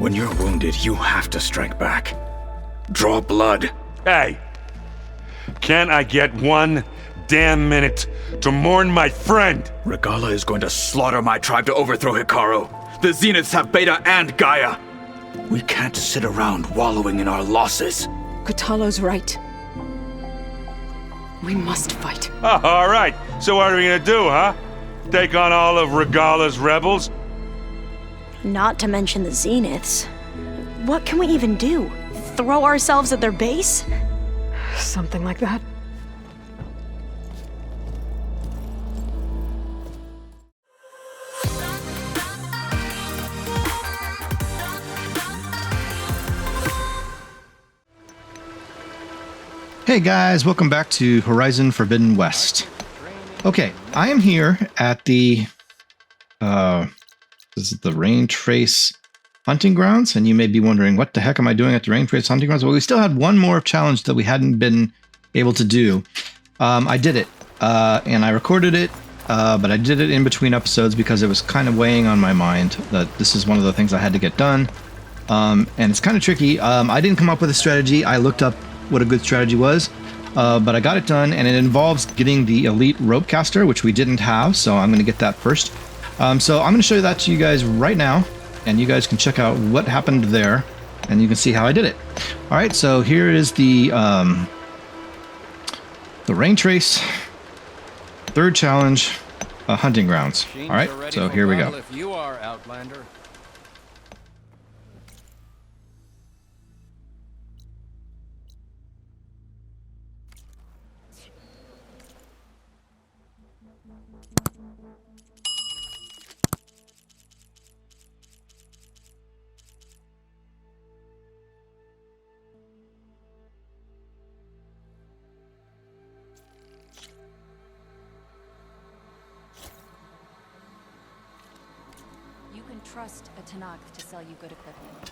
When you're wounded, you have to strike back. Draw blood. Hey! Can't I get one damn minute to mourn my friend? Regala is going to slaughter my tribe to overthrow Hikaru. The Zeniths have Beta and Gaia. We can't sit around wallowing in our losses. Kotallo's right. We must fight. Oh, all right. So what are we gonna do, huh? Take on all of Regala's rebels? Not to mention the Zeniths. What can we even do? Throw ourselves at their base? Something like that. Hey guys, welcome back to Horizon Forbidden West. Okay, I am here at the this is the Rain Trace Hunting Grounds, and you may be wondering, what the heck am I doing at the Rain Trace Hunting Grounds? Well, we still had one more challenge that we hadn't been able to do. I did it, and I recorded it, but I did it in between episodes because it was kind of weighing on my mind that this is one of the things I had to get done, and it's kind of tricky. I didn't come up with a strategy. I looked up what a good strategy was, but I got it done, and it involves getting the elite rope caster, which we didn't have, so I'm going to get that first. So I'm going to show you that to you guys right now, and you guys can check out what happened there, and you can see how I did it. All right, so here is the Rain Trace third challenge, Hunting Grounds. All right, so here we go. If you are, Outlander. You can trust a Tanakh to sell you good equipment.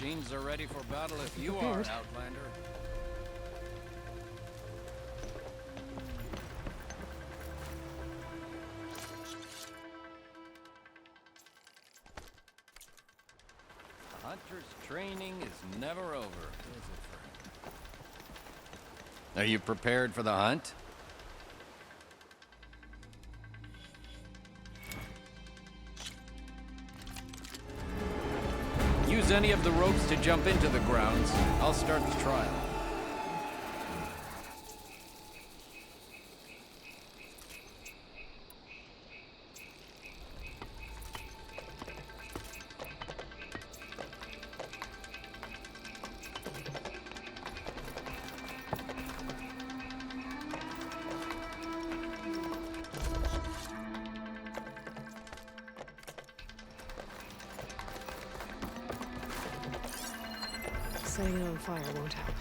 machines are ready for battle if you are, Prepared. Outlander. The hunter's training is never over, is it, friend? Are you prepared for the hunt? Use any of the ropes to jump into the grounds. I'll start the trial. Setting it on fire won't help.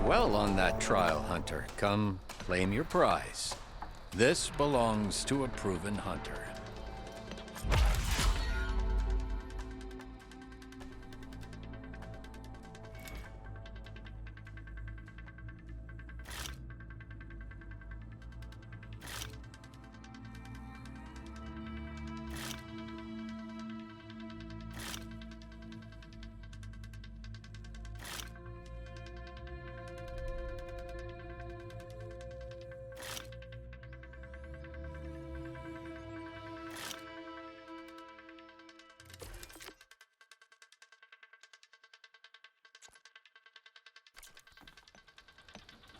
Well on that trial, Hunter. Come, claim your prize. This belongs to a proven hunter.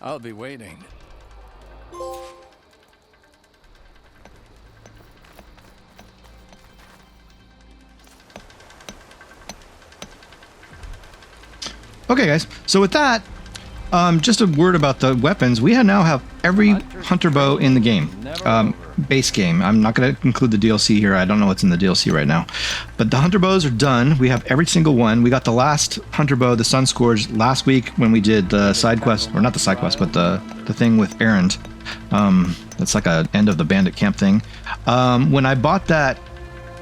I'll be waiting. Okay, guys. So with that, just a word about the weapons. We now have every hunter bow in the game, base game. I'm not going to include the DLC here. I don't know what's in the DLC right now. But the hunter bows are done. We have every single one. We got the last hunter bow, the Sun Scourge, last week when we did the side quest, or not the side quest, but the thing with Erend. That's like a end of the bandit camp thing. When I bought that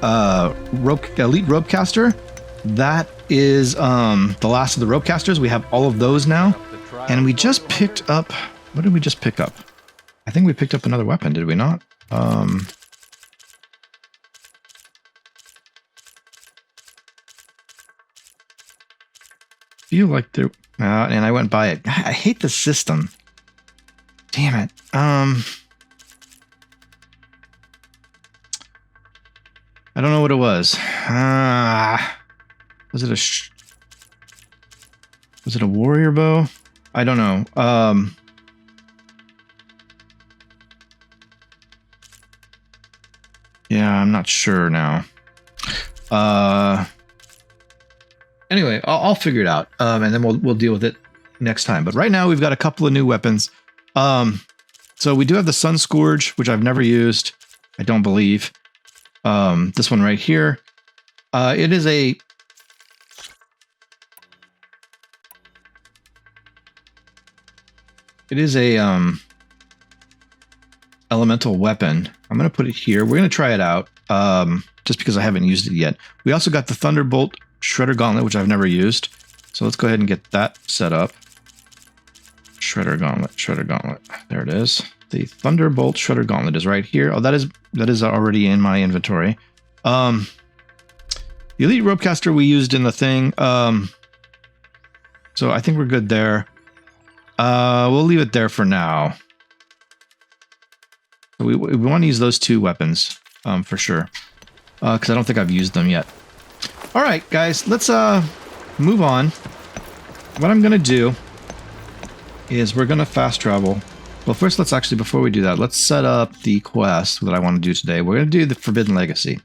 elite ropecaster, that is the last of the ropecasters. We have all of those now. And we just picked up... What did we just pick up? I think we picked up another weapon, did we not? Feel like there... and I went by it. I hate the system. Damn it. I don't know what it was. Was it was it a warrior bow? I don't know. Yeah, I'm not sure now. Anyway, I'll figure it out, and then we'll deal with it next time. But right now, we've got a couple of new weapons. So we do have the Sun Scourge, which I've never used. I don't believe. This one right here. It is a... It is a elemental weapon. I'm going to put it here. We're going to try it out just because I haven't used it yet. We also got the Thunderbolt Shredder Gauntlet, which I've never used. So let's go ahead and get that set up. Shredder Gauntlet, Shredder Gauntlet. There it is. The Thunderbolt Shredder Gauntlet is right here. Oh, that is already in my inventory. The Elite Ropecaster we used in the thing. So I think we're good there. We'll leave it there for now. We want to use those two weapons for sure, because I don't think I've used them yet. All right, guys, let's move on. What I'm gonna do is we're gonna fast travel. Well, first, let's actually, before we do that, let's set up the quest that I want to do today. We're gonna do the Forbidden Legacy.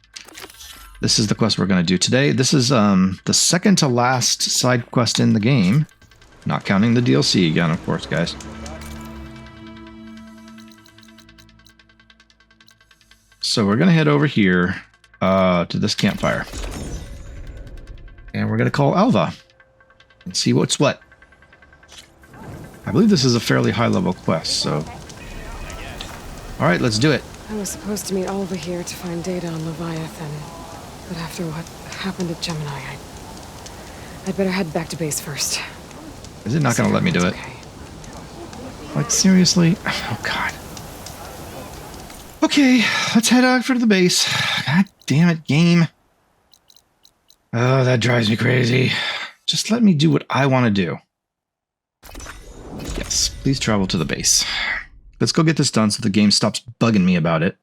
This is the quest we're gonna do today. This is the second to last side quest in the game. Not counting the DLC again, of course, guys. So we're going to head over here to this campfire. And we're going to call Alva and see what's what. I believe this is a fairly high-level quest, so... Alright, let's do it. I was supposed to meet Alva here to find data on Leviathan. But after what happened at Gemini, I'd better head back to base first. Is it not going to let me do it? Okay. Like, seriously? Oh, God. Okay, let's head out for the base. God damn it, game. Oh, that drives me crazy. Just let me do what I want to do. Yes, please travel to the base. Let's go get this done so the game stops bugging me about it.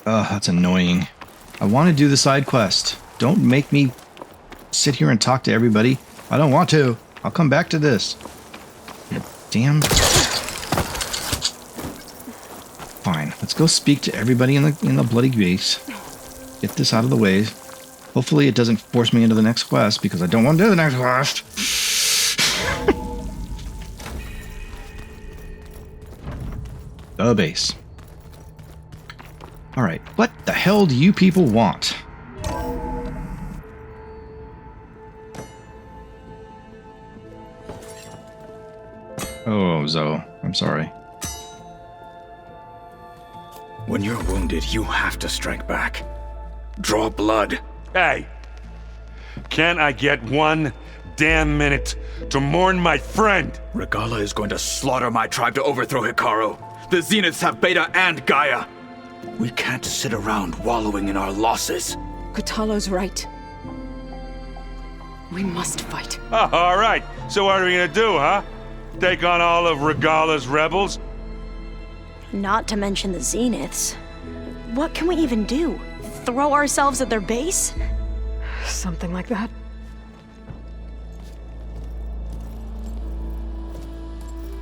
Oh, that's annoying. I want to do the side quest. Don't make me sit here and talk to everybody. I don't want to. I'll come back to this. Damn. Fine. Let's go speak to everybody in the bloody base. Get this out of the way. Hopefully it doesn't force me into the next quest, because I don't want to do the next quest. The base. Alright, what the hell do you people want? Oh, Zoe, I'm sorry. When you're wounded, you have to strike back. Draw blood. Hey, can I get one damn minute to mourn my friend? Regala is going to slaughter my tribe to overthrow Hikaru. The Zeniths have Beta and Gaia. We can't sit around wallowing in our losses. Katalo's right. We must fight. Oh, all right, so what are we gonna do, huh? Take on all of Regala's rebels? Not to mention the Zeniths. What can we even do? Throw ourselves at their base? Something like that.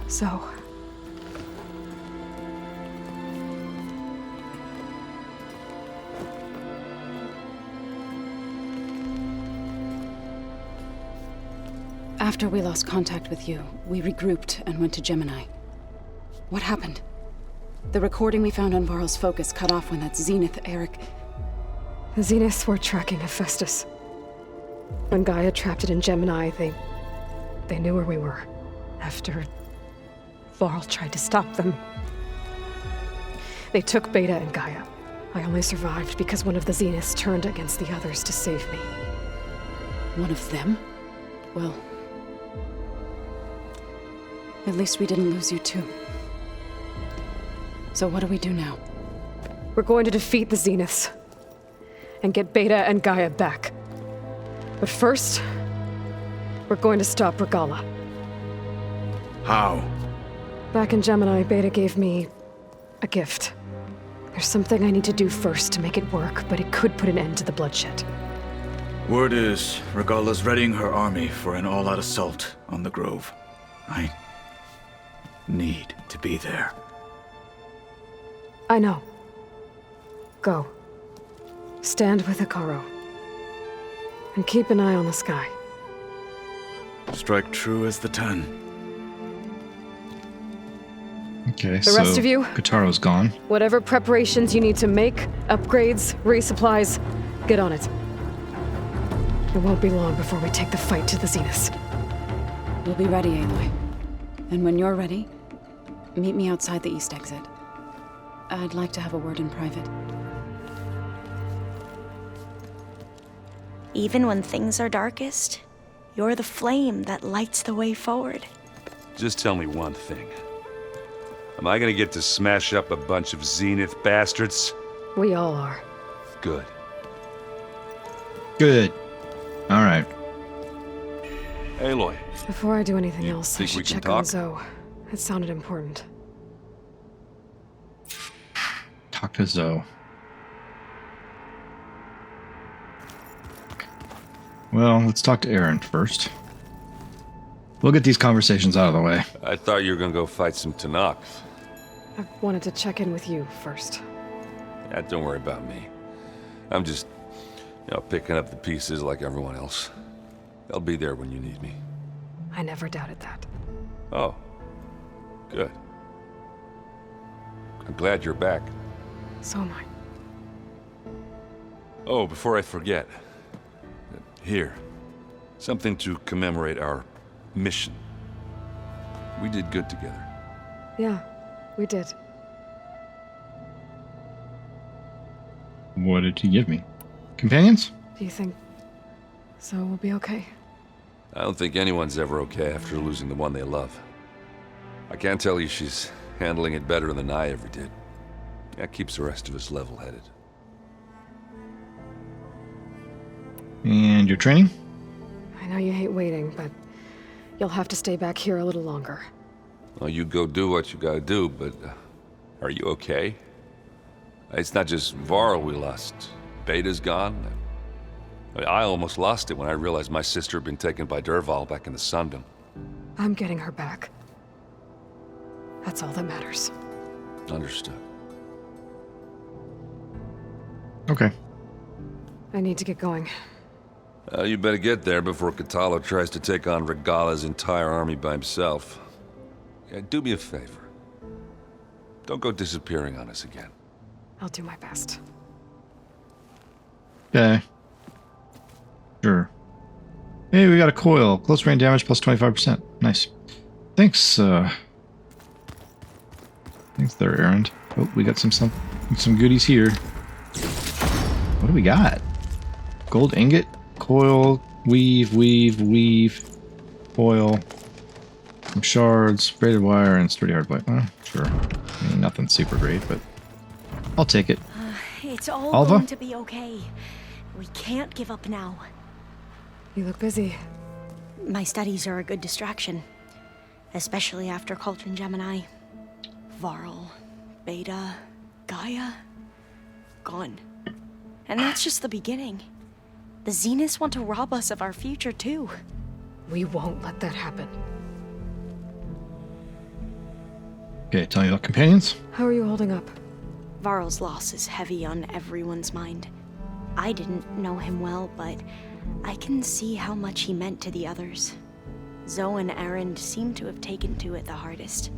So... After we lost contact with you, we regrouped and went to Gemini. What happened? The recording we found on Varl's focus cut off when that Zenith, Eric... The Zeniths were tracking Hephaestus. When Gaia trapped it in Gemini, they knew where we were. After Varl tried to stop them. They took Beta and Gaia. I only survived because one of the Zeniths turned against the others to save me. One of them? Well... at least we didn't lose you too. So what do we do now? We're going to defeat the Zeniths. And get Beta and Gaia back. But first, we're going to stop Regala. How? Back in Gemini, Beta gave me a gift. There's something I need to do first to make it work, but it could put an end to the bloodshed. Word is, Regala's readying her army for an all-out assault on the Grove. I need to be there. I know. Go. Stand with Hikaru. And keep an eye on the sky. Strike true as the 10. Okay, The rest of you? Kataro's gone. Whatever preparations you need to make, upgrades, resupplies, get on it. It won't be long before we take the fight to the Zeniths. We'll be ready, Aloy. And when you're ready, meet me outside the east exit. I'd like to have a word in private. Even when things are darkest, you're the flame that lights the way forward. Just tell me one thing. Am I gonna get to smash up a bunch of Zenith bastards? We all are. Good. Good. All right. Aloy. Before I do anything You else, I think we should can check on talk? Zoe. It sounded important. Talk to Zoe. Well, let's talk to Erend first. We'll get these conversations out of the way. I thought you were gonna go fight some Tanakh. I wanted to check in with you first. Yeah, don't worry about me. I'm just, picking up the pieces like everyone else. I'll be there when you need me. I never doubted that. Oh. Good. I'm glad you're back. So am I. Oh, before I forget. Here. Something to commemorate our mission. We did good together. Yeah, we did. What did he give me? Companions? Do you think Zoe will be okay? I don't think anyone's ever okay after losing the one they love. I can't tell you she's handling it better than I ever did. That keeps the rest of us level-headed. And your training? I know you hate waiting, but you'll have to stay back here a little longer. Well, you go do what you gotta do, but are you okay? It's not just Varl we lost. Beta's gone. I almost lost it when I realized my sister had been taken by Dervahl back in the Sundom. I'm getting her back. That's all that matters. Understood. Okay. I need to get going. You better get there before Katalo tries to take on Regala's entire army by himself. Yeah, do me a favor. Don't go disappearing on us again. I'll do my best. Okay. Sure. Hey, we got a coil. Close range damage plus 25%. Nice. Thanks, thanks there, Erend. Oh, we got some goodies here. What do we got? Gold ingot, coil, weave, coil, some shards, braided wire, and sturdy hard plate. Sure. I mean, nothing super great, but I'll take it. It's all Alva? going to be okay. We can't give up now. You look busy. My studies are a good distraction. Especially after Cauldron Gemini. Varl, Beta, Gaia, gone. And that's just the beginning. The Zeniths want to rob us of our future, too. We won't let that happen. Okay, tell me about companions. How are you holding up? Varl's loss is heavy on everyone's mind. I didn't know him well, but I can see how much he meant to the others. Zoe and Erend seem to have taken to it the hardest,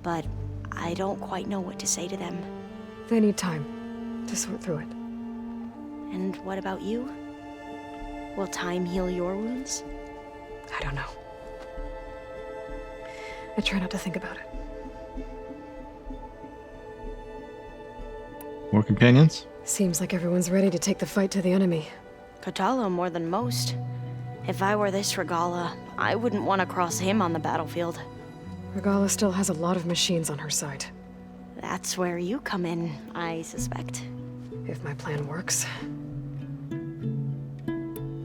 but I don't quite know what to say to them. They need time to sort through it. And what about you? Will time heal your wounds? I don't know. I try not to think about it. More companions? Seems like everyone's ready to take the fight to the enemy. Kotalo more than most. If I were this Regala, I wouldn't want to cross him on the battlefield. Regala still has a lot of machines on her side. That's where you come in, I suspect. If my plan works.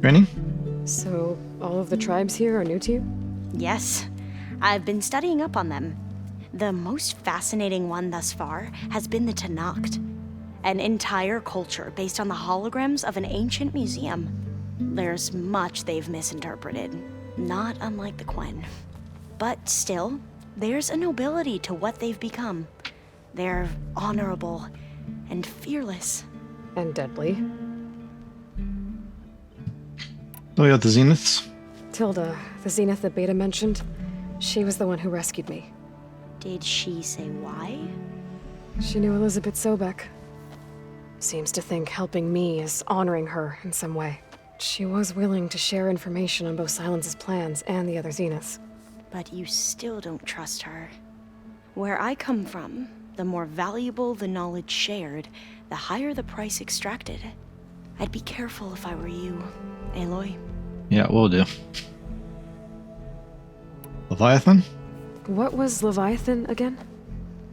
Granny? So, all of the tribes here are new to you? Yes, I've been studying up on them. The most fascinating one thus far has been the Tenakth, an entire culture based on the holograms of an ancient museum. There's much they've misinterpreted, not unlike the Quen. But still, there's a nobility to what they've become. They're honorable and fearless. And deadly. Oh, we got the Zeniths. Tilda, the Zenith that Beta mentioned, she was the one who rescued me. Did she say why? She knew Elizabeth Sobek. Seems to think helping me is honoring her in some way. She was willing to share information on both Silence's plans and the other Zeniths. But you still don't trust her. Where I come from, the more valuable the knowledge shared, the higher the price extracted. I'd be careful if I were you, Aloy. Yeah, will do. Leviathan? What was Leviathan again?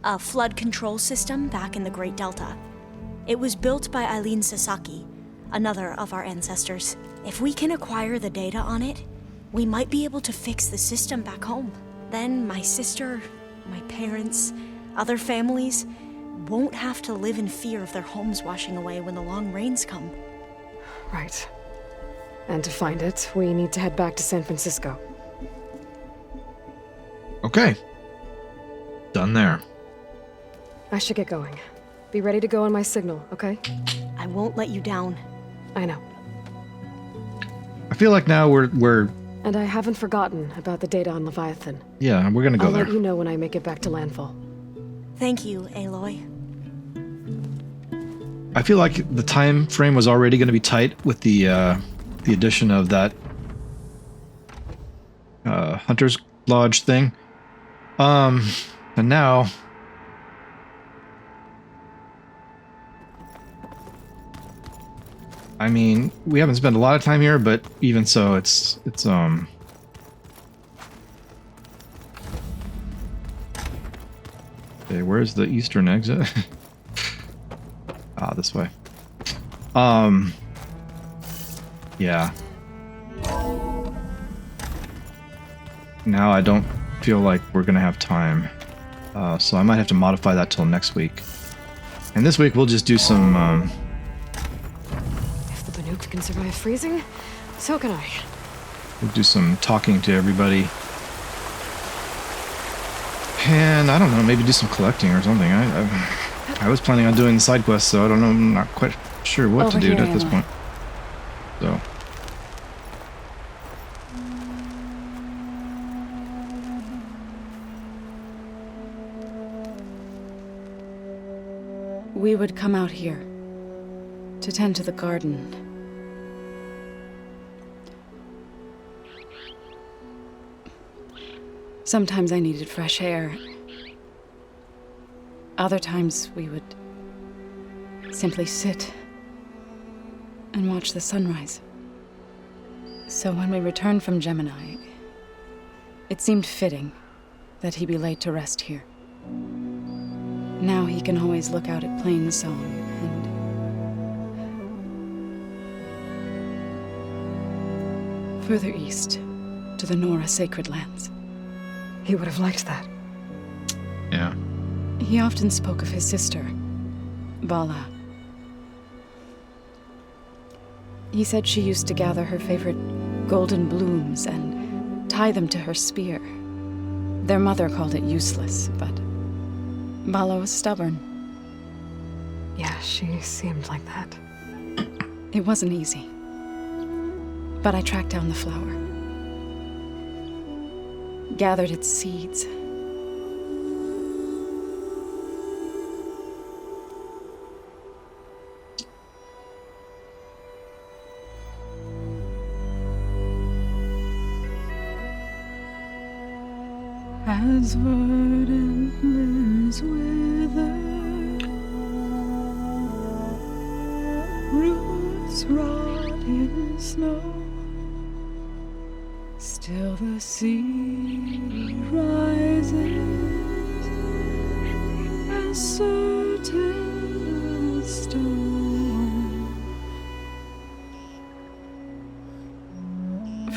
A flood control system back in the Great Delta. It was built by Eileen Sasaki, another of our ancestors. If we can acquire the data on it, we might be able to fix the system back home. Then my sister, my parents, other families won't have to live in fear of their homes washing away when the long rains come. Right. And to find it, we need to head back to San Francisco. Okay. Done there. I should get going. Be ready to go on my signal, okay? I won't let you down. I know. I feel like now we're And I haven't forgotten about the data on Leviathan. yeah, we're gonna go I'll there. let you know when I make it back to landfall. Thank you, Aloy. I feel like the time frame was already going to be tight with the addition of that Hunter's Lodge thing. And now I mean, we haven't spent a lot of time here, but even so, it's okay, where's the eastern exit? This way. Yeah. Now I don't feel like we're gonna have time. So I might have to modify that till next week. And this week we'll just do some, If the Banuk can survive freezing, so can I. we'll do some talking to everybody. And I don't know, maybe do some collecting or something. I was planning on doing the side quests, so I don't know. I'm not quite sure what Over to do here, at this Aloy. point. So. We would come out here to tend to the garden. Sometimes I needed fresh air. Other times we would simply sit and watch the sunrise. So when we returned from Gemini, it seemed fitting that he be laid to rest here. Now he can always look out at Plains Song and further east to the Nora sacred lands. He would have liked that. Yeah. He often spoke of his sister, Vala. He said she used to gather her favorite golden blooms and tie them to her spear. Their mother called it useless, but Vala was stubborn. Yeah, she seemed like that. It wasn't easy. But I tracked down the flower. Gathered its seeds. As verdant limbs wither, roots rot in snow, still the sea rises, as certain as stone.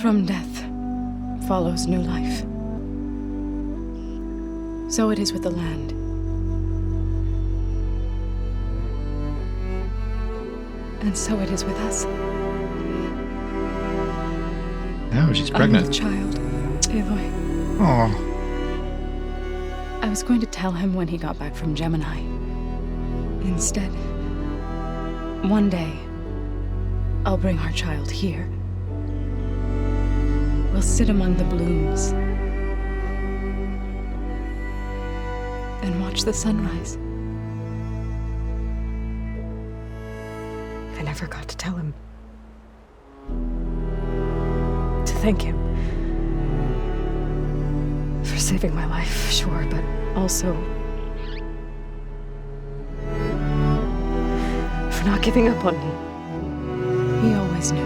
From death follows new life. So it is with the land. And so it is with us. Oh, she's pregnant. A child, Aloy. Oh. I was going to tell him when he got back from Gemini. Instead, one day, I'll bring our child here. We'll sit among the blooms and watch the sunrise. I never got to tell him. To thank him. For saving my life, sure, but also for not giving up on me. He always knew.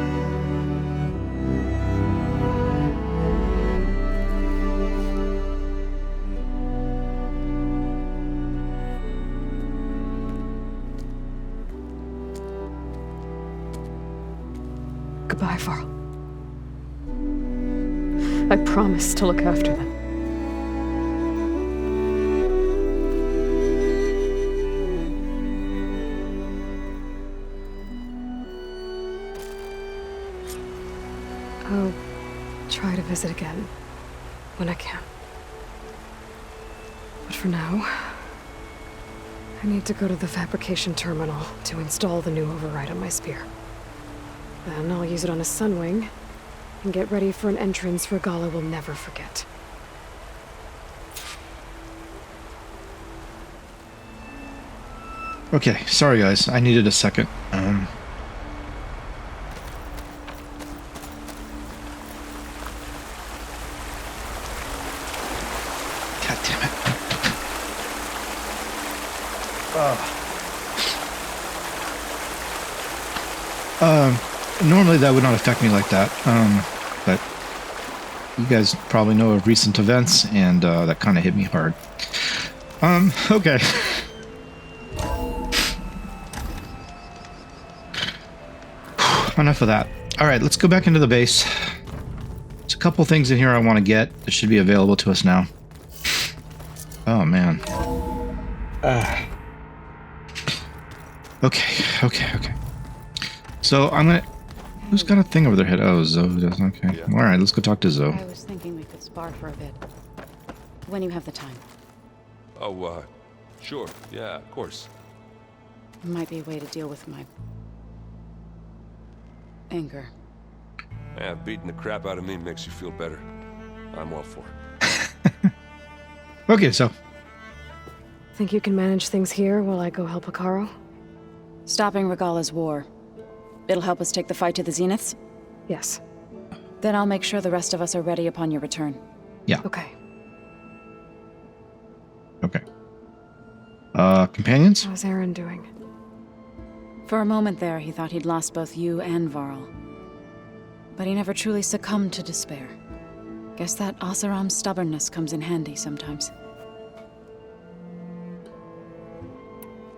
Goodbye, Varl. I promise to look after them. I'll try to visit again when I can. But for now, I need to go to the fabrication terminal to install the new override on my spear. Then I'll use it on a sunwing and get ready for an entrance Regala will never forget. Okay, sorry guys, I needed a second. God damn it. Normally that would not affect me like that, but you guys probably know of recent events, and that kind of hit me hard. Okay. Enough of that. All right, let's go back into the base. There's a couple things in here I want to get that should be available to us now. Oh, man. Okay. So I'm gonna... Who's got a thing over their head? Oh, Zoe does. Okay. Yeah. All right, let's go talk to Zoe. I was thinking we could spar for a bit. When you have the time. Oh, sure. Yeah, of course. Might be a way to deal with my anger. Yeah, beating the crap out of me makes you feel better. I'm all for it. Okay, so... Think you can manage things here while I go help Hekarro? Stopping Regala's war. It'll help us take the fight to the Zeniths? Yes. Then I'll make sure the rest of us are ready upon your return. Yeah. Okay. Okay. Companions? How's Erend doing? For a moment there, he thought he'd lost both you and Varl. But he never truly succumbed to despair. Guess that Oseram's stubbornness comes in handy sometimes.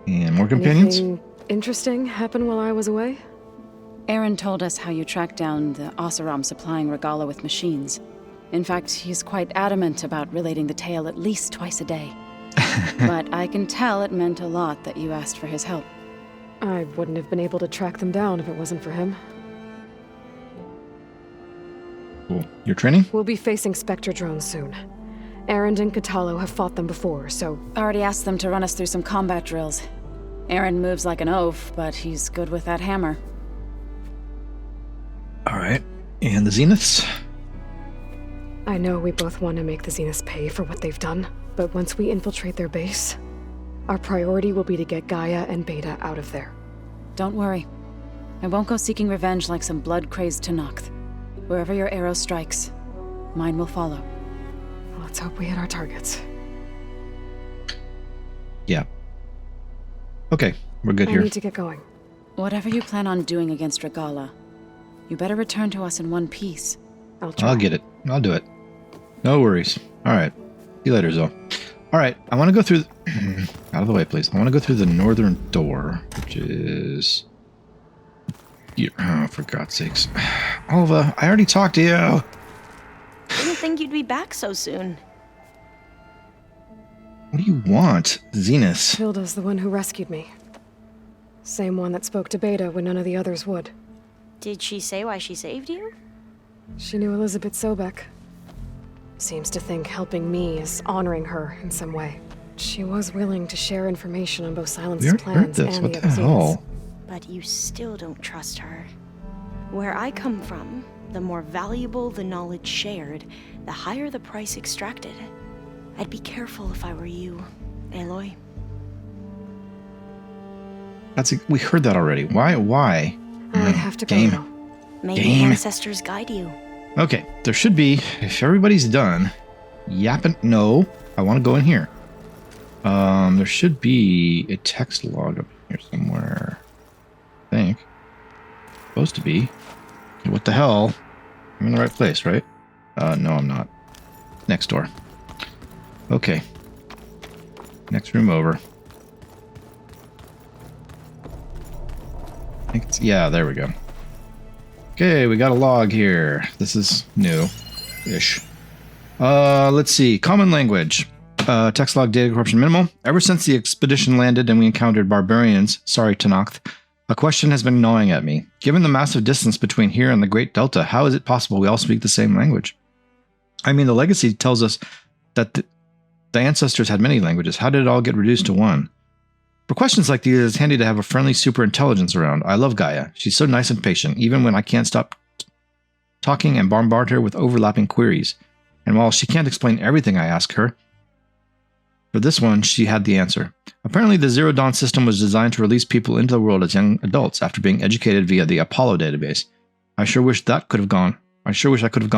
And more companions? Anything interesting happen while I was away? Erend told us how you tracked down the Oseram supplying Regala with machines. In fact, he's quite adamant about relating the tale at least twice a day. But I can tell it meant a lot that you asked for his help. I wouldn't have been able to track them down if it wasn't for him. Cool. Your training? We'll be facing Spectre drones soon. Erend and Katalo have fought them before, so Already asked them to run us through some combat drills. Erend moves like an oaf, but he's good with that hammer. All right. And the Zeniths? I know we both want to make the Zeniths pay for what they've done, but once we infiltrate their base, our priority will be to get Gaia and Beta out of there. Don't worry. I won't go seeking revenge like some blood-crazed Tenakth. Wherever your arrow strikes, mine will follow. Let's hope we hit our targets. Yeah. Okay, we're good I here. need to get going. Whatever you plan on doing against Regala, you better return to us in one piece. I'll try. I'll get it. I'll do it. No worries. All right. See you later, Zoe. All right, I want to go through... out of the way, please. I want to go through the northern door, which is... here. Oh, for God's sakes. Alva, I already talked to you. Didn't think you'd be back so soon. What do you want, Zenith? Hilda's the one who rescued me. Same one that spoke to Beta when none of the others would. Did she say why she saved you? She knew Elizabeth Sobek. Seems to think helping me is honoring her in some way. She was willing to share information on both Silence's We already heard plans this. and What the the other Zeniths. hell? But you still don't trust her. Where I come from, the more valuable the knowledge shared, the higher the price extracted. I'd be careful if I were you, Aloy. We heard that already. Why? I have to go Game. now. May the Game. ancestors guide you. Okay, there should be, if everybody's done, yapping. No, I want to go in here. There should be a text log up here somewhere. I think. Supposed to be. Okay, what the hell? I'm in the right place, right? No, I'm not. Next door. Okay. Next room over. I think it's, yeah, there we go. Okay, we got a log here. This is new-ish. Let's see. Common language. Text log, data corruption minimal. Ever since the expedition landed and we encountered barbarians, sorry Tenakth, a question has been gnawing at me. Given the massive distance between here and the Great Delta, how is it possible we all speak the same language? I mean, the legacy tells us that the ancestors had many languages. How did it all get reduced to one? For questions like these, it's handy to have a friendly superintelligence around. I love Gaia. She's so nice and patient, even when I can't stop talking and bombard her with overlapping queries. And while she can't explain everything I ask her, for this one, she had the answer. Apparently, the Zero Dawn system was designed to release people into the world as young adults after being educated via the Apollo database. I sure wish I could have gone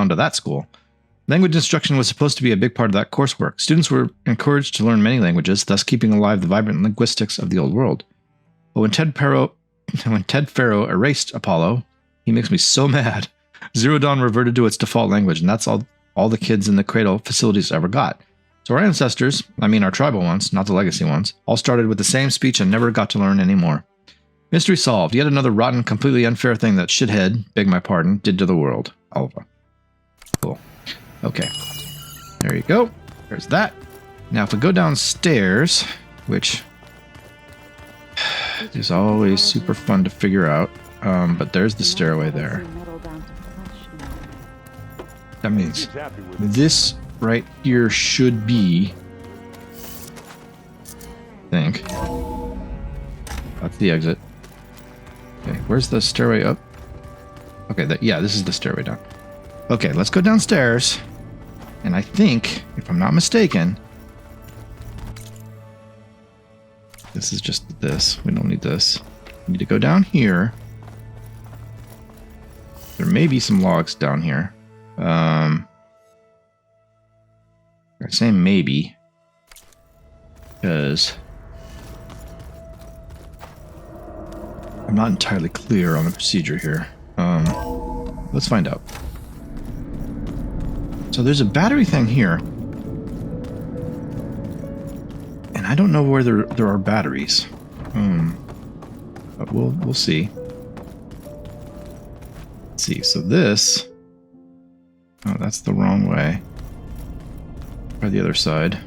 to that school. Language instruction was supposed to be a big part of that coursework. Students were encouraged to learn many languages, thus keeping alive the vibrant linguistics of the old world. But when Ted Faro erased Apollo, he makes me so mad. Zero Dawn reverted to its default language, and that's all the kids in the Cradle facilities ever got. So our ancestors, I mean our tribal ones, not the legacy ones, all started with the same speech and never got to learn any more. Mystery solved. Yet another rotten, completely unfair thing that shithead, beg my pardon, did to the world. Alva. Cool. Okay. There you go. There's that. Now if we go downstairs, which is always super fun to figure out, but there's the stairway there. That means this right here should be, I think. That's the exit. Okay, where's the stairway up? Okay, yeah, this is the stairway down. Okay, let's go downstairs. And I think, if I'm not mistaken, this is just this. We don't need this. We need to go down here. There may be some logs down here. I say maybe because I'm not entirely clear on the procedure here. Let's find out. So there's a battery thing here, and I don't know where there are batteries. But we'll see. Let's see. So this. Oh, that's the wrong way. Try the other side.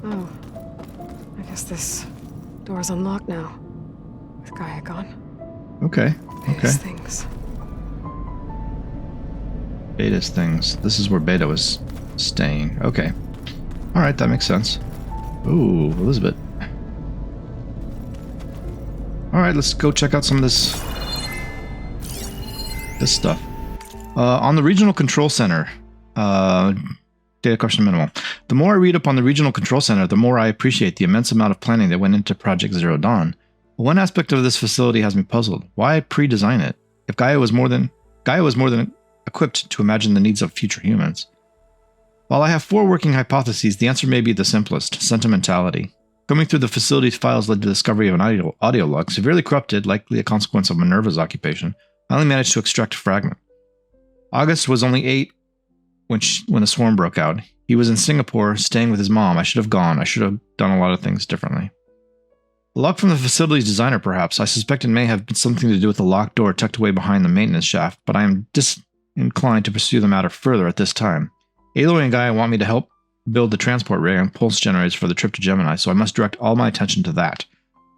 Oh. I guess this door's unlocked now. With Gaia gone. Okay. Beta's things. Beta's things. This is where Beta was staying. Okay. Alright, that makes sense. Ooh, Elizabeth. Alright, let's go check out some of this stuff. On the Regional Control Center, data question minimal. The more I read up on the Regional Control Center, the more I appreciate the immense amount of planning that went into Project Zero Dawn. One aspect of this facility has me puzzled. Why pre-design it? If Gaia was more than equipped to imagine the needs of future humans. While I have 4 working hypotheses, the answer may be the simplest: sentimentality. Coming through the facility's files led to the discovery of an audio log, severely corrupted, likely a consequence of Minerva's occupation. I only managed to extract a fragment. August was only 8 when the swarm broke out. He was in Singapore, staying with his mom. I should have gone. I should have done a lot of things differently. A log from the facility's designer, perhaps. I suspect it may have been something to do with the locked door tucked away behind the maintenance shaft, but I am disinclined to pursue the matter further at this time. Aloy and Gaia want me to help build the transport rig and pulse generators for the trip to Gemini, so I must direct all my attention to that.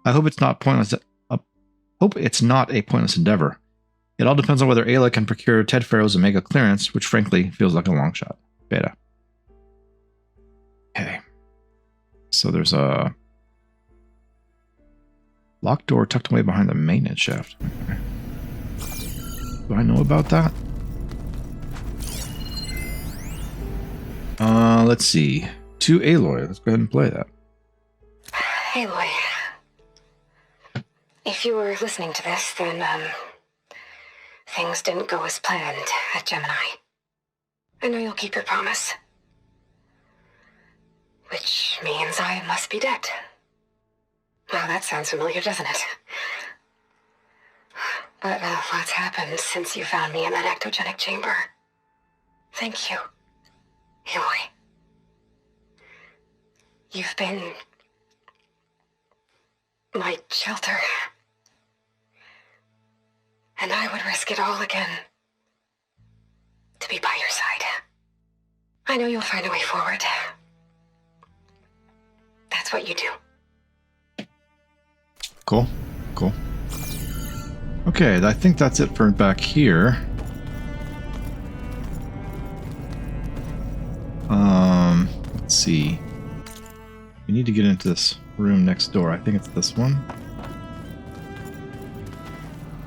I hope it's not a pointless endeavor. It all depends on whether Aloy can procure Ted Farrow's Omega clearance, which frankly feels like a long shot. Beta. Okay. So there's a locked door tucked away behind the maintenance shaft. Okay. Do I know about that? Let's see. To Aloy. Let's go ahead and play that. Aloy. If you were listening to this, then, things didn't go as planned at Gemini. I know you'll keep your promise. Which means I must be dead. Well, that sounds familiar, doesn't it? But lots happened since you found me in that ectogenic chamber. Thank you, Aloy. You've been my shelter. And I would risk it all again to be by your side. I know you'll find a way forward. That's what you do. Cool. Cool. Okay, I think that's it for back here. Let's see. We need to get into this room next door. I think it's this one.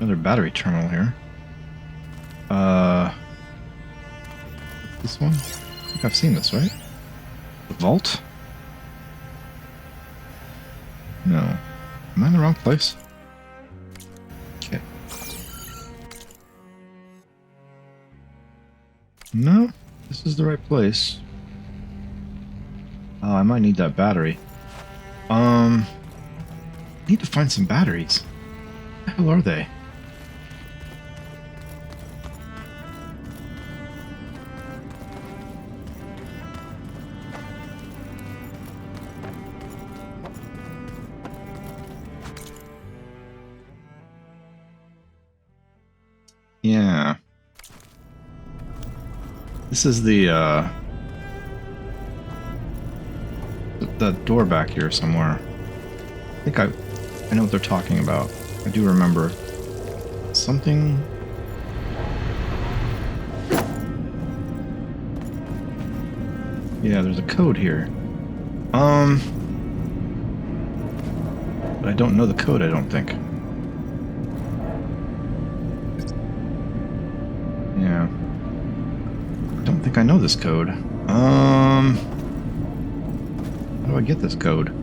Another battery terminal here. This one? I think I've seen this, right? The vault? No. Am I in the wrong place? Okay. No, this is the right place. Oh, I might need that battery. Need to find some batteries. What the hell are they? Yeah. This is the door back here somewhere. I think I know what they're talking about. I do remember something. Yeah, there's a code here. But I don't know the code, I don't think. Yeah. I don't think I know this code. How do I get this code?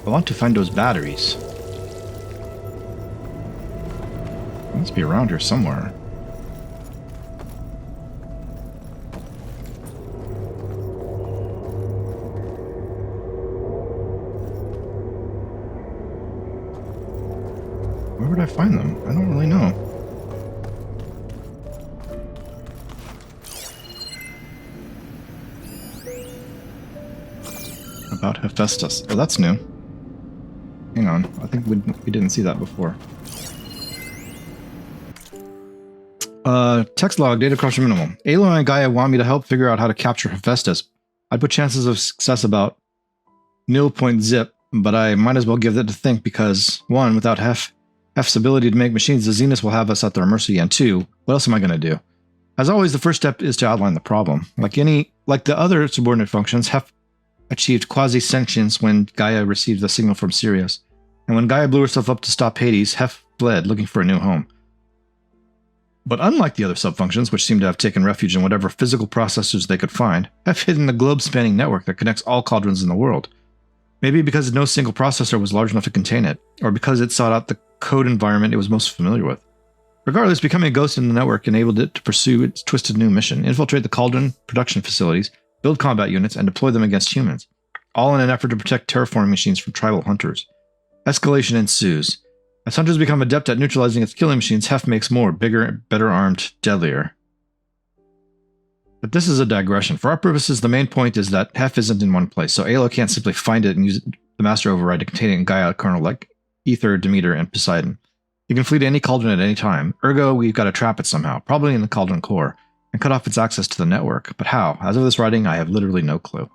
I want to find those batteries. They must be around here somewhere. Where would I find them? I don't really know. About Hephaestus. Oh, that's new. Hang on. I think we didn't see that before. Text log, data crusher minimal. Aloy and Gaia want me to help figure out how to capture Hephaestus, I'd put chances of success about 0.0, but I might as well give that to think because, one, without Hef's ability to make machines, the Zeniths will have us at their mercy, and two, what else am I going to do? As always, the first step is to outline the problem. Like the other subordinate functions, Hef achieved quasi-sentience when Gaia received the signal from Sirius. And when Gaia blew herself up to stop Hades, Hef fled, looking for a new home. But unlike the other subfunctions, which seem to have taken refuge in whatever physical processors they could find, Hef hid in the globe-spanning network that connects all cauldrons in the world. Maybe because no single processor was large enough to contain it, or because it sought out the code environment it was most familiar with. Regardless, becoming a ghost in the network enabled it to pursue its twisted new mission, infiltrate the cauldron production facilities, build combat units, and deploy them against humans, all in an effort to protect terraforming machines from tribal hunters. Escalation ensues. As hunters become adept at neutralizing its killing machines, Hef makes more, bigger, better armed, deadlier. But this is a digression. For our purposes, the main point is that Hef isn't in one place, so Aloy can't simply find it and use the master override to contain it in Gaia kernel like Ether, Demeter, and Poseidon. You can flee to any cauldron at any time. Ergo, we've got to trap it somehow, probably in the cauldron core, and cut off its access to the network. But how? As of this writing, I have literally no clue.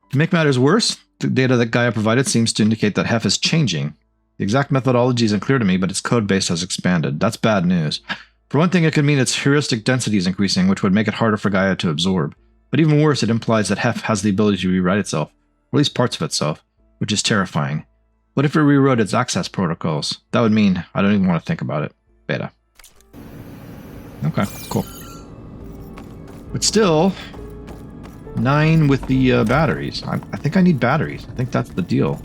To make matters worse, the data that Gaia provided seems to indicate that Hef is changing. The exact methodology isn't clear to me, but its code base has expanded. That's bad news. For one thing, it could mean its heuristic density is increasing, which would make it harder for Gaia to absorb. But even worse, it implies that Hef has the ability to rewrite itself, or at least parts of itself, which is terrifying. What if it rewrote its access protocols? That would mean I don't even want to think about it. Beta. Okay, cool. But still, 9 with the batteries. I think I need batteries. I think that's the deal.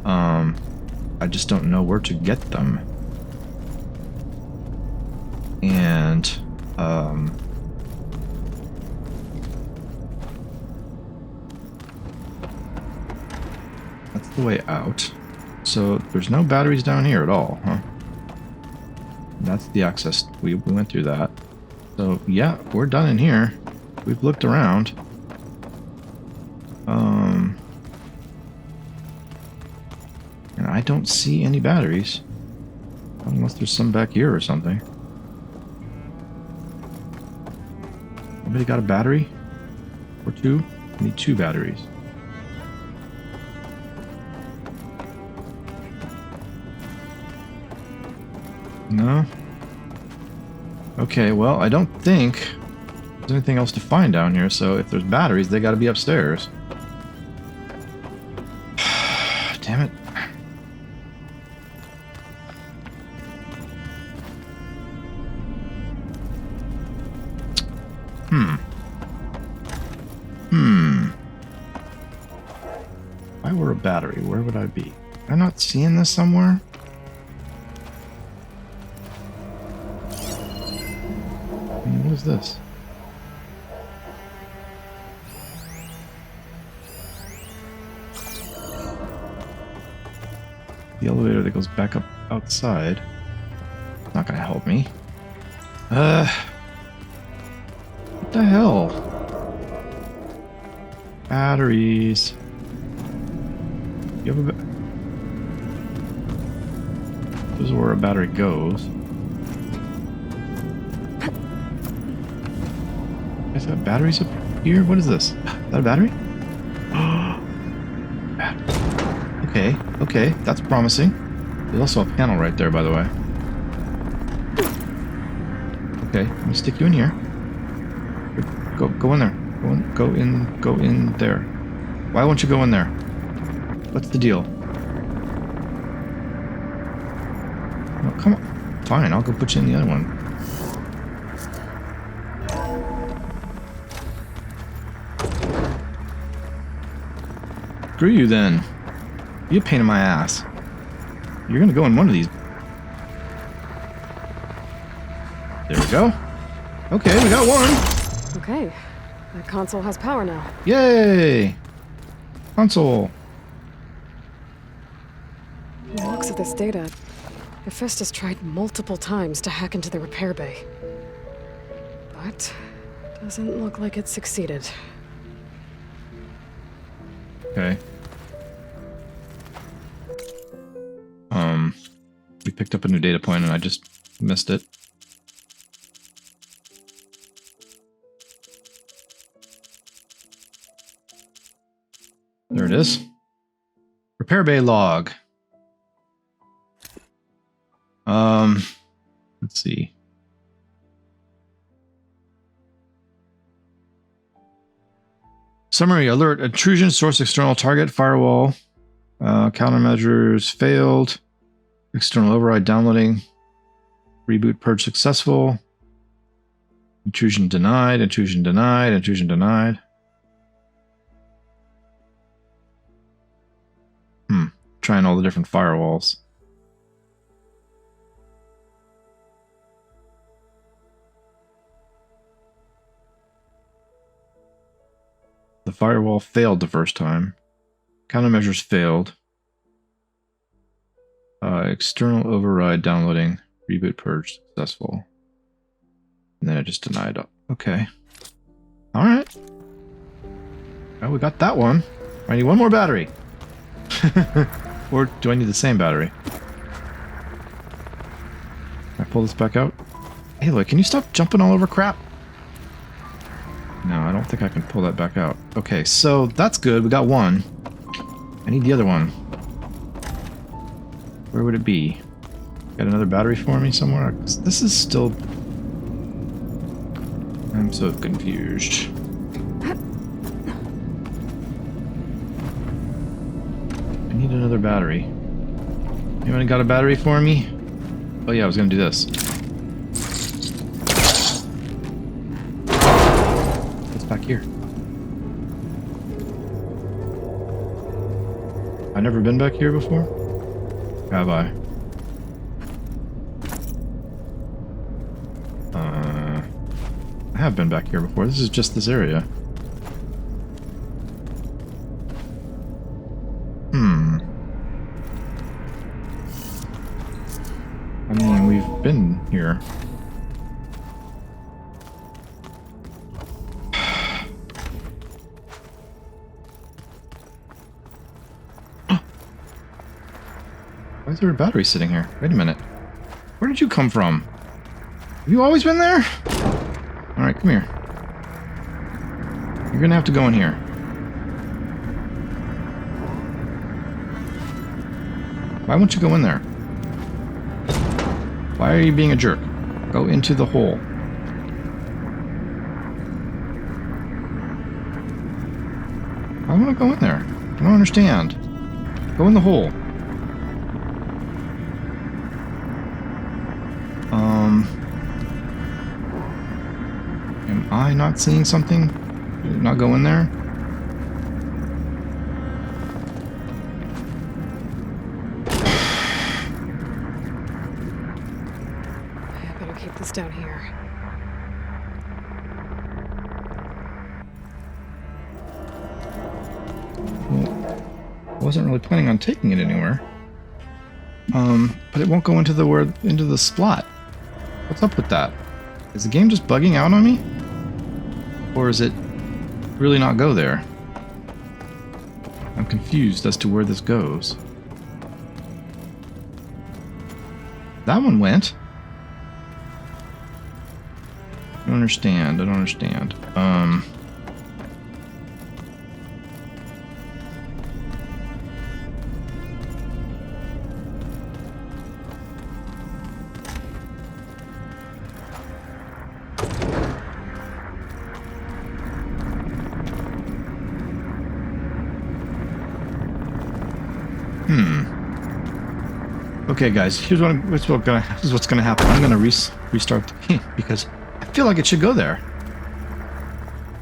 I just don't know where to get them. And, that's the way out. So there's no batteries down here at all, huh? That's the access. We went through that. So yeah, we're done in here. We've looked around. And I don't see any batteries. Unless there's some back here or something. Anybody got a battery? Or two? I need 2 batteries. No? Okay, well, I don't think there's anything else to find down here, so if there's batteries, they gotta be upstairs. Damn it. If I were a battery, where would I be? Am I not seeing this somewhere? What is this? The elevator that goes back up outside. Not gonna help me. What the hell? Batteries. You have a this is where a battery goes. Is that batteries up here? What is this? Is that a battery? Okay, that's promising. There's also a panel right there, by the way. Okay, I'm gonna stick you in here. Go in there. Go in there. Why won't you go in there? What's the deal? Oh, come on. Fine, I'll go put you in the other one. Screw you then. Be a pain in my ass. You're gonna go in one of these. There we go. Okay, we got one. Okay, the console has power now. Yay! Console. From the looks of this data, Hephaestus tried multiple times to hack into the repair bay. But doesn't look like it succeeded. Okay. We picked up a new data point and I just missed it. There it is. Repair bay log. Let's see. Summary: alert, intrusion, source external target, firewall, countermeasures failed, external override downloading, reboot purge successful, intrusion denied, intrusion denied, intrusion denied. Trying all the different firewalls. The firewall failed the first time. Countermeasures failed. External override downloading. Reboot purge successful. And then it just denied. Okay. Alright. Well, we got that one. I need one more battery. Or do I need the same battery? Can I pull this back out? Aloy, can you stop jumping all over crap? No, I don't think I can pull that back out. Okay, so that's good. We got one. I need the other one. Where would it be? Got another battery for me somewhere? 'Cause this is still... I'm so confused. I need another battery. Anyone got a battery for me? Oh yeah, I was gonna do this. What's back here? I've never been back here before? Have I? I have been back here before. This is just this area. I mean, we've been here. Why is there a battery sitting here? Wait a minute. Where did you come from? Have you always been there? Alright, come here. You're gonna have to go in here. Why won't you go in there? Why are you being a jerk? Go into the hole. I want to go in there. I don't understand. Go in the hole. Am I not seeing something? Did it not go in there? I better keep this down here. Well, I wasn't really planning on taking it anywhere. But it won't go into the slot. What's up with that? Is the game just bugging out on me? Or is it really not go there? I'm confused as to where this goes. That one went. I don't understand. I don't understand. Okay, guys, here's what's gonna happen. I'm gonna restart the game because I feel like it should go there.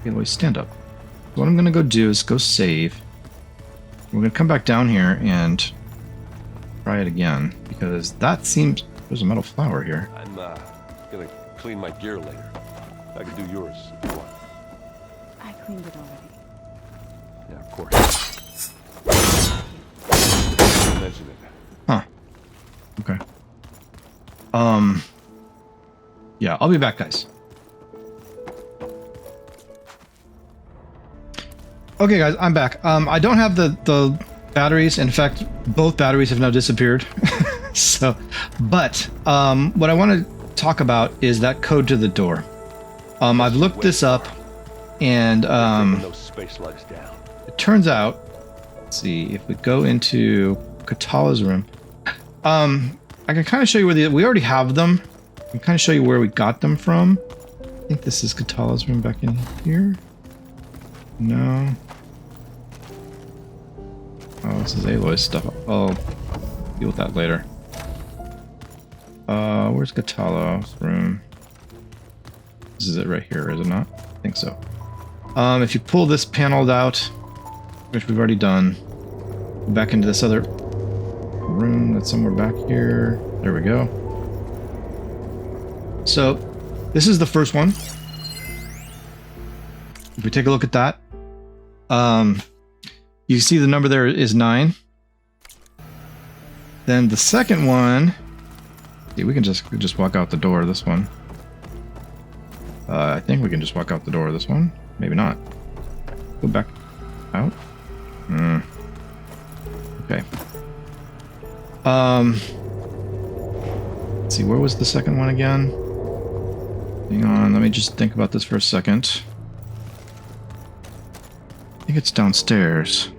Aloy, stand up. What I'm gonna go do is go save. We're gonna come back down here and try it again because that seems there's a metal flower here. I'm gonna clean my gear later. I can do yours if you want. I cleaned it already. Yeah, of course. Don't mention it. Huh. Okay. Yeah, I'll be back, guys. Okay, guys, I'm back. I don't have the batteries. In fact, both batteries have now disappeared. So, but what I want to talk about is that code to the door. I've looked this up, and it turns out let's see. If we go into Katala's room, I can kind of show you where we already have them. I can kind of show you where we got them from. I think this is Katala's room back in here. No. Oh, this is Aloy's stuff. I'll deal with that later. Where's Katala's room? This is it right here, is it not? I think so. If you pull this panel out, which we've already done, back into this other room that's somewhere back here. There we go. So, this is the first one. If we take a look at that, you see the number there is 9. Then the second one, see, we can just walk out the door of this one. I think we can just walk out the door of this one. Maybe not. Go back out. Okay. Let's see, where was the second one again? Hang on, let me just think about this for a second. I think it's downstairs.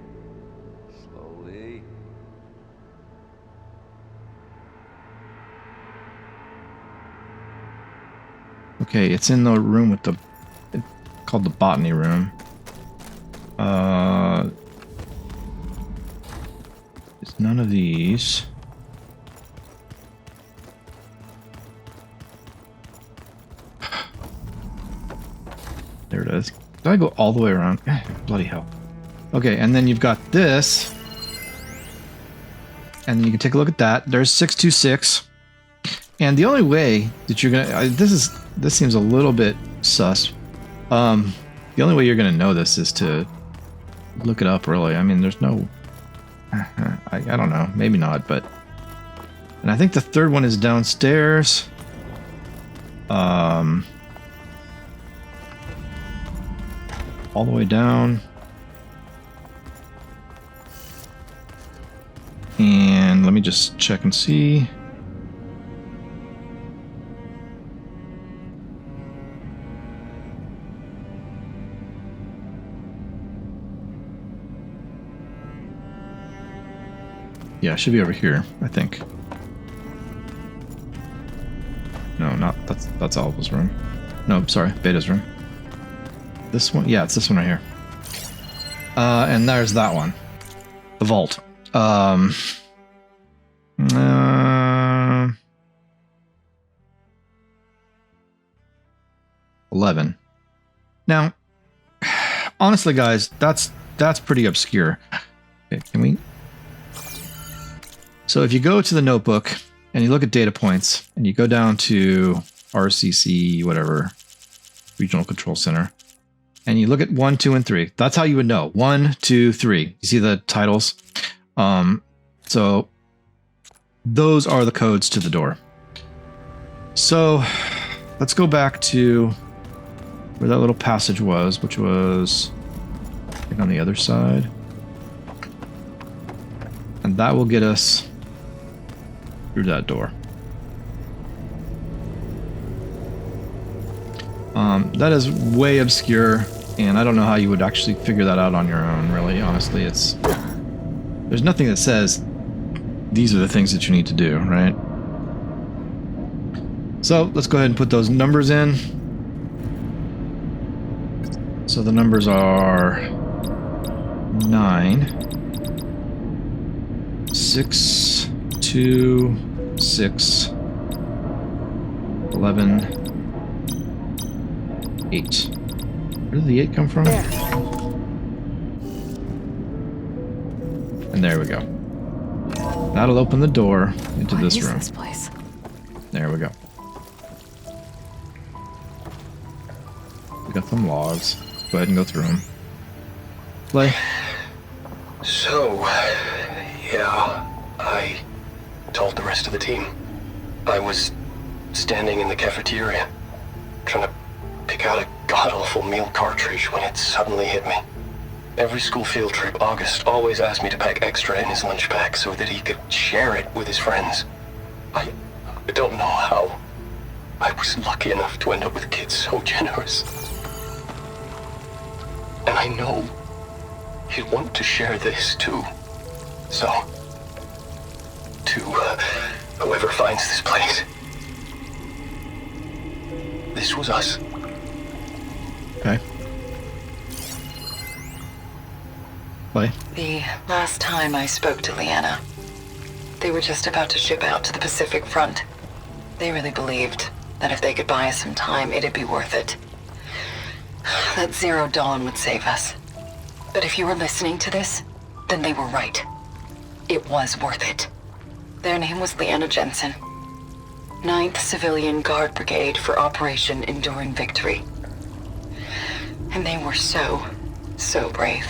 Slowly. Okay, it's in the room with the... It's called the botany room. It's none of these. There it is. Did I go all the way around? Bloody hell. Okay, and then you've got this. And then you can take a look at that. There's 626. And the only way that you're gonna... This seems a little bit sus. The only way you're gonna know this is to look it up, really. I mean, there's no... I don't know. Maybe not, but... And I think the third one is downstairs. All the way down. And let me just check and see. Yeah, it should be over here, I think. No, not that's Alva's room. No, sorry, Beta's room. This one? Yeah, it's this one right here. And there's that one. The vault. 11. Now, honestly, guys, that's pretty obscure. Okay, can we... So if you go to the notebook and you look at data points and you go down to RCC, whatever, Regional Control Center, and you look at 1, 2, and 3, that's how you would know. 1, 2, 3. You see the titles? So those are the codes to the door. So let's go back to where that little passage was, which was I think on the other side. And that will get us through that door. That is way obscure, and I don't know how you would actually figure that out on your own, really. Honestly, there's nothing that says these are the things that you need to do, right? So let's go ahead and put those numbers in. So the numbers are 9, 6, 2, 6, 11, 8. Where did the 8 come from? There. And there we go. That'll open the door into What this is room. this place? There we go. We got some logs. Go ahead and go through them. Play. So, yeah, I told the rest of the team. I was standing in the cafeteria, trying to pick out a god-awful meal cartridge when it suddenly hit me. Every school field trip, August always asked me to pack extra in his lunch bag so that he could share it with his friends. I don't know how. I was lucky enough to end up with kids so generous. And I know you'd want to share this too. So, to whoever finds this place, this was us. Okay. Play. The last time I spoke to Leanna, they were just about to ship out to the Pacific Front. They really believed that if they could buy us some time, it'd be worth it. That Zero Dawn would save us. But if you were listening to this, then they were right. It was worth it. Their name was Leanna Jensen. 9th Civilian Guard Brigade for Operation Enduring Victory. And they were so brave.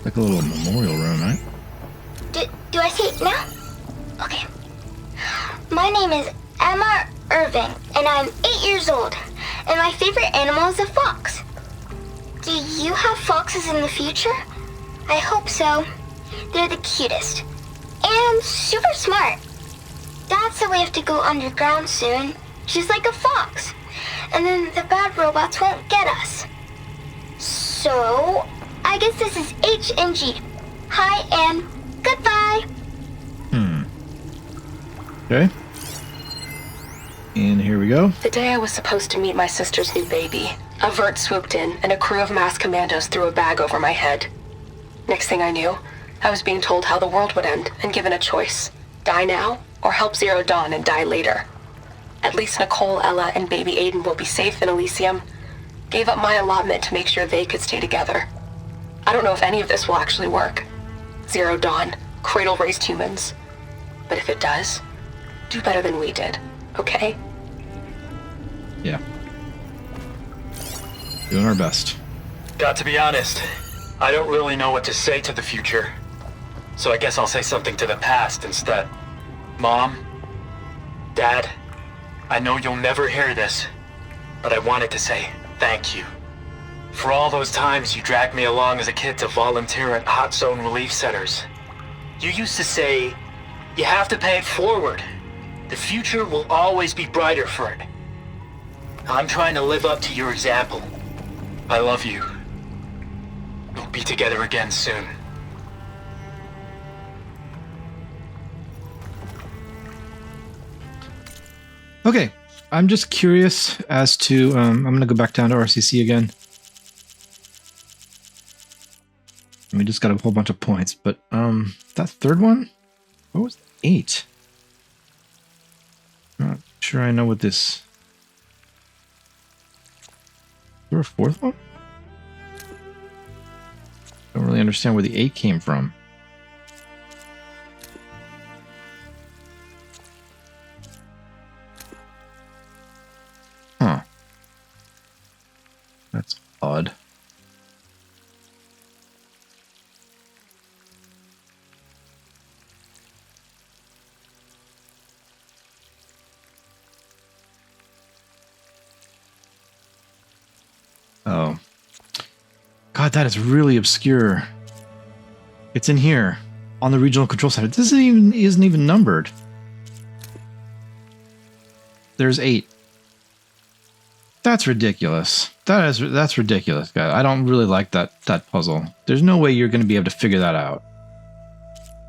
Like a little memorial room, right? Do I see it now? Okay. My name is Emma Irving, and I'm 8 years old. And my favorite animal is a fox. Do you have foxes in the future? I hope so. They're the cutest. And super smart. Dad said we have to go underground soon, just like a fox. And then the bad robots won't get us. So, I guess this is H and G. Hi and goodbye. Okay. And here we go. The day I was supposed to meet my sister's new baby, a vert swooped in and a crew of masked commandos threw a bag over my head. Next thing I knew, I was being told how the world would end and given a choice. Die now or help Zero Dawn and die later. At least Nicole, Ella, and baby Aiden will be safe in Elysium. Gave up my allotment to make sure they could stay together. I don't know if any of this will actually work. Zero Dawn, cradle-raised humans. But if it does, do better than we did, okay? Yeah. Doing our best. Got to be honest, I don't really know what to say to the future. So I guess I'll say something to the past instead. Mom, Dad, I know you'll never hear this, but I wanted to say thank you. For all those times you dragged me along as a kid to volunteer at hot zone relief centers. You used to say, you have to pay it forward. The future will always be brighter for it. I'm trying to live up to your example. I love you. We'll be together again soon. Okay. I'm just curious as to... I'm going to go back down to RCC again. We just got a whole bunch of points, but that third one? What was 8? Not sure I know what this... Is there a fourth one? Don't really understand where the 8 came from. Huh. That's odd. Oh. God, that is really obscure. It's in here on the regional control center. This isn't even numbered. There's 8. That's ridiculous. That's ridiculous, guys. I don't really like that puzzle. There's no way you're going to be able to figure that out.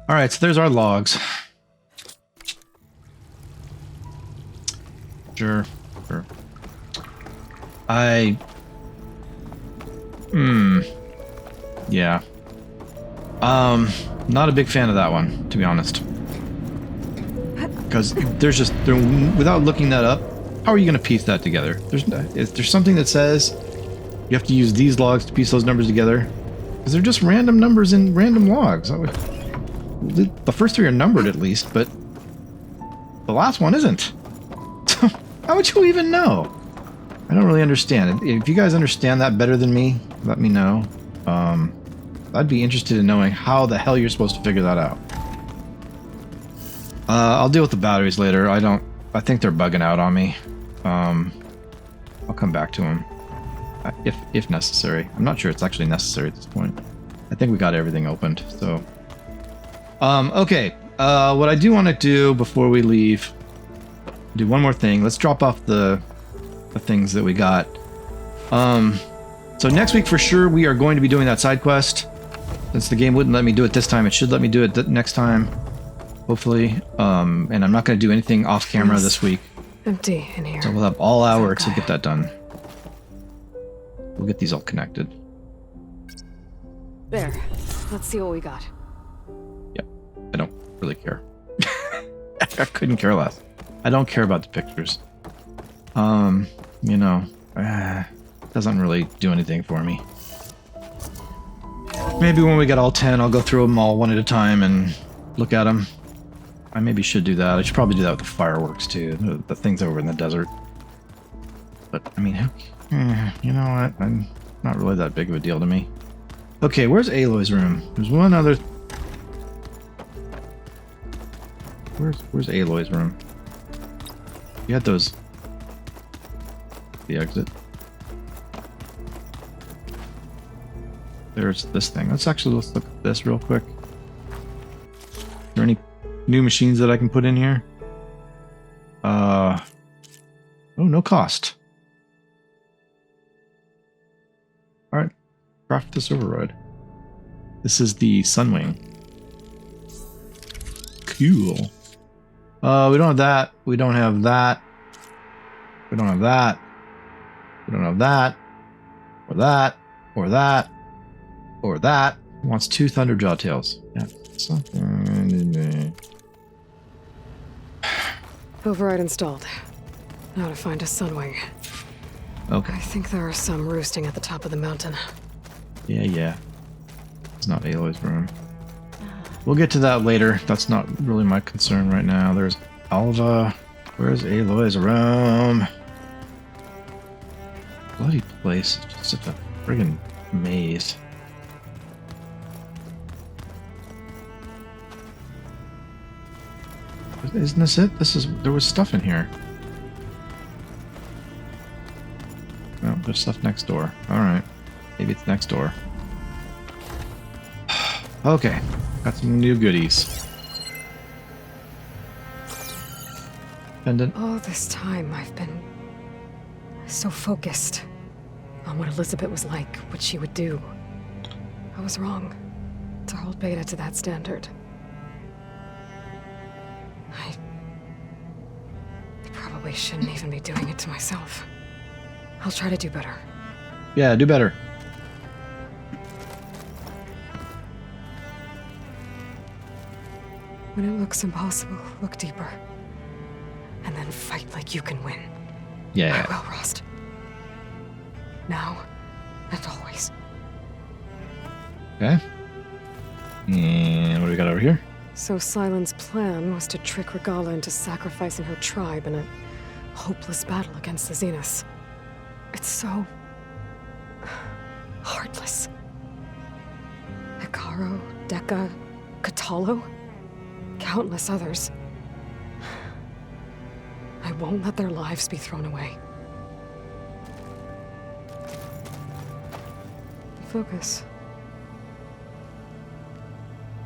All right, so there's our logs. Sure. Yeah. Not a big fan of that one, to be honest. Because without looking that up, how are you going to piece that together? There's something that says you have to use these logs to piece those numbers together. Because they're just random numbers in random logs. The first 3 are numbered at least, but the last one isn't. So how would you even know? I don't really understand. If you guys understand that better than me, let me know. I'd be interested in knowing how the hell you're supposed to figure that out. I'll deal with the batteries later. I think they're bugging out on me. I'll come back to them if necessary. I'm not sure it's actually necessary at this point. I think we got everything opened. So, okay. What I do want to do before we leave, do one more thing. Let's drop off the things that we got. So So next week for sure we are going to be doing that side quest. Since the game wouldn't let me do it this time, it should let me do it next time. Hopefully. And I'm not going to do anything off camera this week. Empty in here. So we'll have all hour to get that done. We'll get these all connected. There. Let's see what we got. Yep. I don't really care. I couldn't care less. I don't care about the pictures. You know, doesn't really do anything for me. Maybe when we get all 10, I'll go through them all one at a time and look at them. I maybe should do that. I should probably do that with the fireworks too. The things over in the desert. But I mean, you know what? I'm not really that big of a deal to me. Okay, where's Aloy's room? There's one other. Where's Aloy's room? You had those. The exit. There's this thing. Let's look at this real quick. Are there any new machines that I can put in here? Oh, no cost. Alright. Craft this override. This is the Sunwing. Cool. We don't have that. We don't have that. We don't have that. We don't have that. Or that. Or that. Or that. He wants 2 Thunderjaw tails. Yeah. Something. Override installed. Now to find a Sunwing. Okay. I think there are some roosting at the top of the mountain. Yeah. It's not Aloy's room. We'll get to that later. That's not really my concern right now. There's Alva. Where's Aloy's room? Bloody place. It's just a friggin' maze. Isn't this it? There was stuff in here. No, there's stuff next door. Alright. Maybe it's next door. Okay. Got some new goodies. Pendant. All this time I've been so focused on what Elizabeth was like, what she would do. I was wrong to hold Beta to that standard. I probably shouldn't even be doing it to myself. I'll try to do better. Yeah, do better. When it looks impossible, look deeper. And then fight like you can win. Yeah. I will, Rost. Now and always. Okay. And what do we got over here? So Slyland's plan was to trick Regala into sacrificing her tribe in a hopeless battle against the Zeniths. It's so heartless. Hikaru, Dekka, Katalo, countless others. I won't let their lives be thrown away. Focus.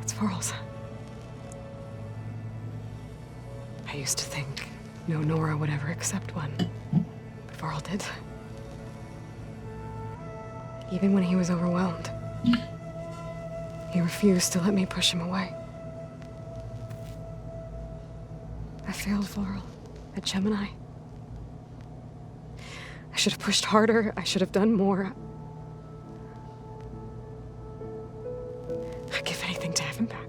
It's Varl's. I used to think no Nora would ever accept one. But Varl did. Even when he was overwhelmed. He refused to let me push him away. I failed Varl at Gemini. I should have pushed harder. I should have done more. I'd give anything to have him back.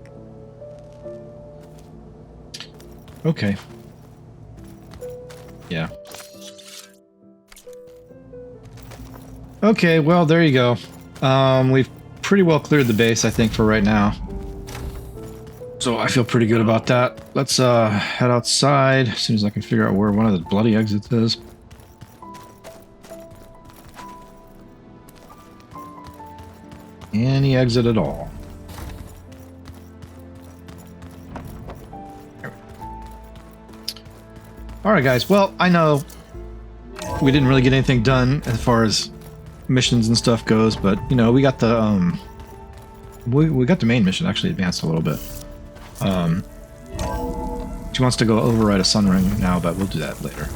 Okay. Yeah. Okay, well, there you go. We've pretty well cleared the base, I think, for right now. So I feel pretty good about that. Let's head outside as soon as I can figure out where one of the bloody exits is. Any exit at all. Alright guys, well, I know we didn't really get anything done as far as missions and stuff goes, but, you know, we got the, we got the main mission actually advanced a little bit. She wants to go override a Sunring now, but we'll do that later.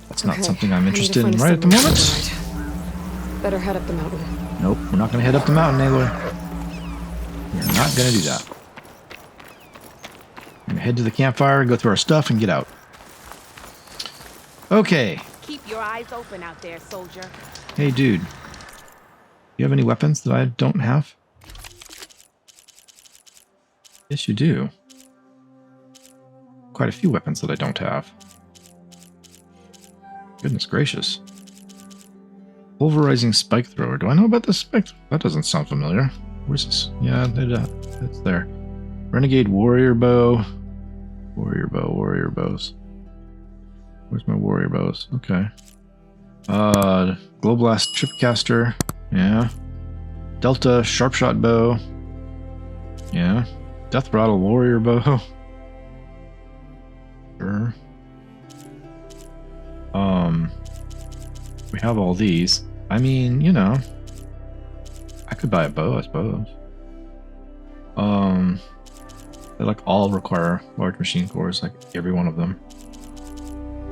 That's not something I'm interested in right at the moment. Better head up the mountain. Nope, we're not going to head up the mountain, Aloy. We're not going to do that. We're going to head to the campfire, go through our stuff, and get out. Okay. Keep your eyes open out there, soldier. Hey, dude. You have any weapons that I don't have? Yes, you do. Quite a few weapons that I don't have. Goodness gracious. Pulverizing spike thrower. Do I know about this spike? That doesn't sound familiar. Where's this? Yeah, it's there. Renegade warrior bow. Warrior bow, warrior bows. Where's my warrior bows? Okay. Glowblast tripcaster. Yeah. Delta sharpshot bow. Yeah. Death rattle warrior bow. Sure. We have all these. I mean, you know, I could buy a bow, I suppose. They like all require large machine cores, like every one of them.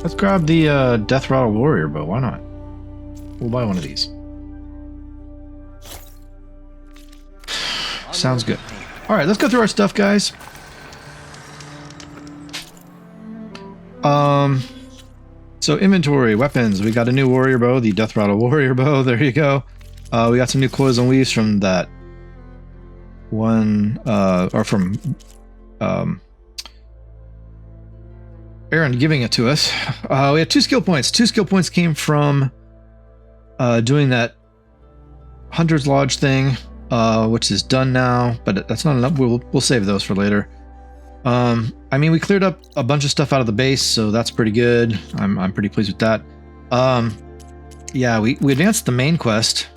Let's grab the Death Rattle Warrior bow. Why not? We'll buy one of these. Sounds good. All right, let's go through our stuff, guys. So inventory, weapons. We got a new warrior bow, the Death Rattle Warrior bow. There you go. We got some new clothes and weaves from that one, or from Erend giving it to us. We had 2 skill points. 2 skill points came from doing that Hunter's Lodge thing, which is done now, but that's not enough. We'll save those for later. I mean, we cleared up a bunch of stuff out of the base, so that's pretty good. I'm pretty pleased with that. Yeah, we advanced the main quest.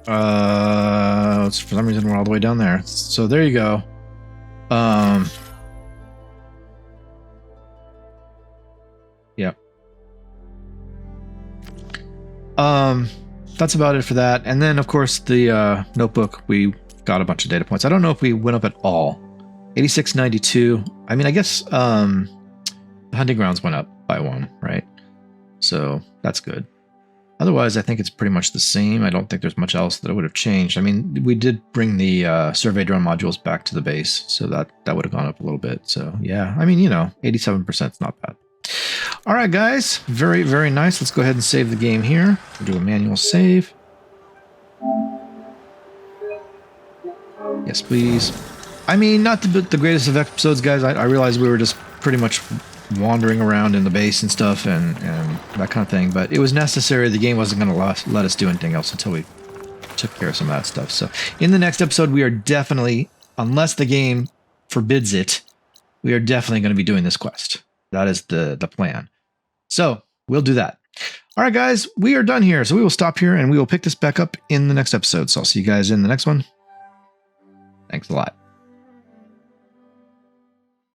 For some reason we're all the way down there. So there you go. Yeah. That's about it for that. And then, of course, the notebook, we got a bunch of data points. I don't know if we went up at all. 8692. I mean, I guess the hunting grounds went up by 1, right? So that's good. Otherwise, I think it's pretty much the same. I don't think there's much else that I would have changed. I mean, we did bring the survey drone modules back to the base, so that would have gone up a little bit. So yeah, I mean, you know, 87% is not bad. All right, guys, very, very nice. Let's go ahead and save the game here. We'll do a manual save. Yes, please. I mean, not the greatest of episodes, guys. I realized we were just pretty much wandering around in the base and stuff and that kind of thing, but it was necessary. The game wasn't going to let us do anything else until we took care of some of that stuff. So in the next episode, we are definitely, unless the game forbids it, we are definitely going to be doing this quest. That is the plan. So we'll do that. All right, guys, we are done here. So we will stop here and we will pick this back up in the next episode. So I'll see you guys in the next one. Thanks a lot.